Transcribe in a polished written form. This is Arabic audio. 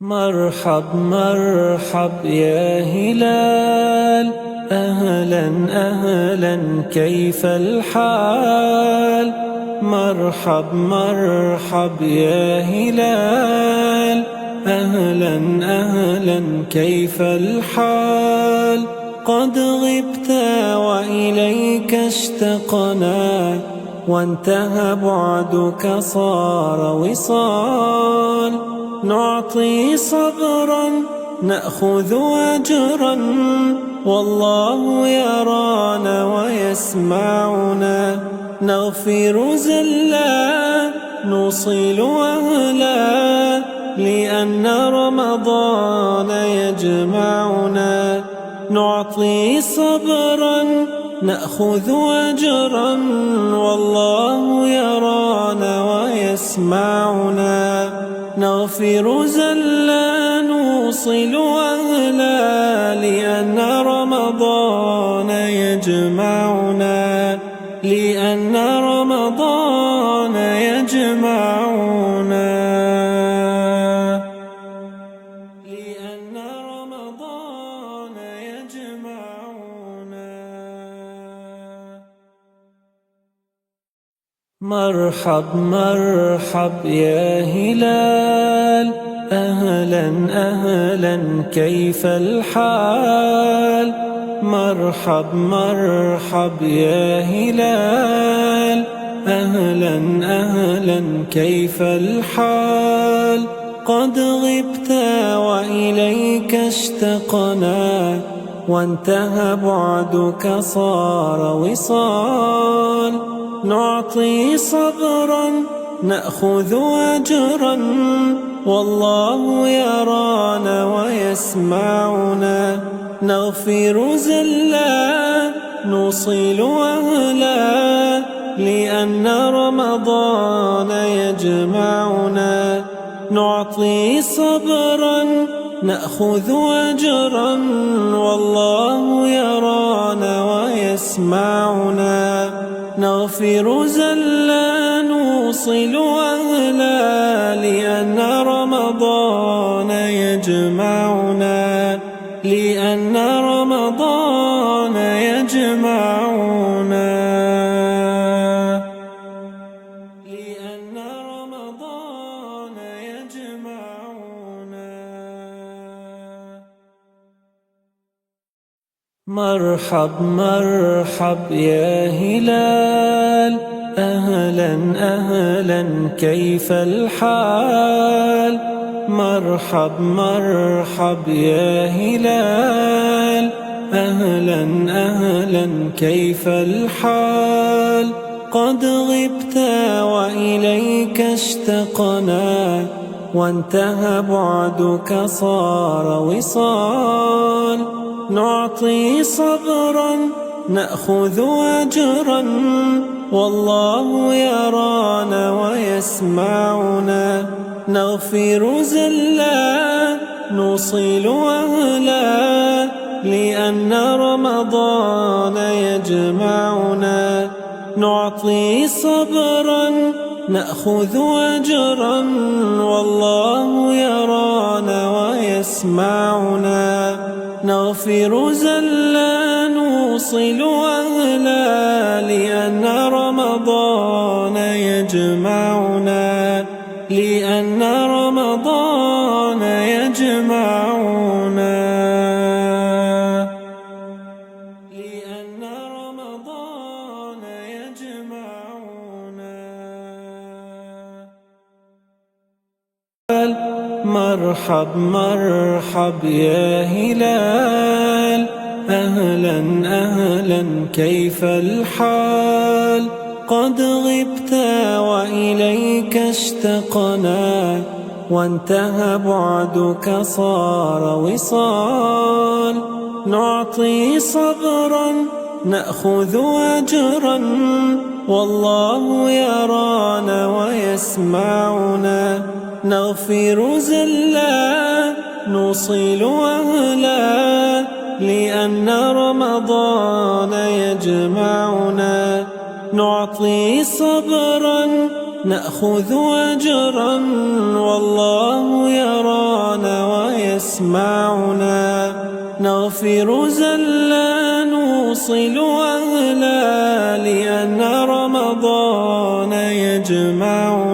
مرحب مرحب يا هلال، أهلا أهلا كيف الحال؟ مرحب مرحب يا هلال، أهلا أهلا كيف الحال؟ قد غبت وإليك اشتقنا، وانتهى بعدك صار وصال. نعطي صبرا نأخذ أجرا، والله يرانا ويسمعنا. نغفر زلا نوصل أهلا، لأن رمضان يجمعنا. نعطي صبرا نأخذ أجرا، والله يرانا ويسمعنا. نغفر زلا نوصل أهلا، لأن رمضان يجمعنا. لأن رمضان يجمعنا. لأن رمضان يجمعنا. مرحب مرحب يا هلال، أهلا أهلا كيف الحال؟ مرحب مرحب يا هلال، أهلا أهلا كيف الحال؟ قد غبت وإليك اشتقنا، وانتهى بعدك صار وصال. نعطي صبرا نأخذ أجرا، والله يرانا ويسمعنا. نغفر زلا نوصل أهلا، لأن رمضان يجمعنا. نعطي صبرا نأخذ أجرا، والله يرانا ويسمعنا. نغفر زلا نوصل أهلا، لأن رمضان يجمعنا. لأن رمضان يجمعنا. لأن رمضان يجمعنا. مرحب مرحب يا هلال، أهلا أهلا كيف الحال؟ مرحب مرحب يا هلال، أهلا أهلا كيف الحال؟ قد غبت وإليك اشتقنا، وانتهى بعدك صار وصال. نعطي صبرا نأخذ أجرا، والله يرانا ويسمعنا. نغفر زلا نوصل أهلا، لأن رمضان يجمعنا. نعطي صبرا نأخذ أجرا، والله يرانا ويسمعنا. نغفر زلا نوصل أهلا، لأن رمضان يجمعنا. لأن رمضان يجمعنا. لأن رمضان يجمعنا. مرحب مرحب يا هلال، أهلا أهلا كيف الحال؟ قد غبت وإليك اشتقنا، وانتهى بعدك صار وصال. نعطي صبرا نأخذ أجرا، والله يرانا ويسمعنا. نغفر زلا نوصل أهلا، لأن رمضان يجمعنا. نعطي صبرا نأخذ أجرا، والله يرانا يسمعنا، نغفر زلا نوصل أهلا، لأن رمضان يجمعنا.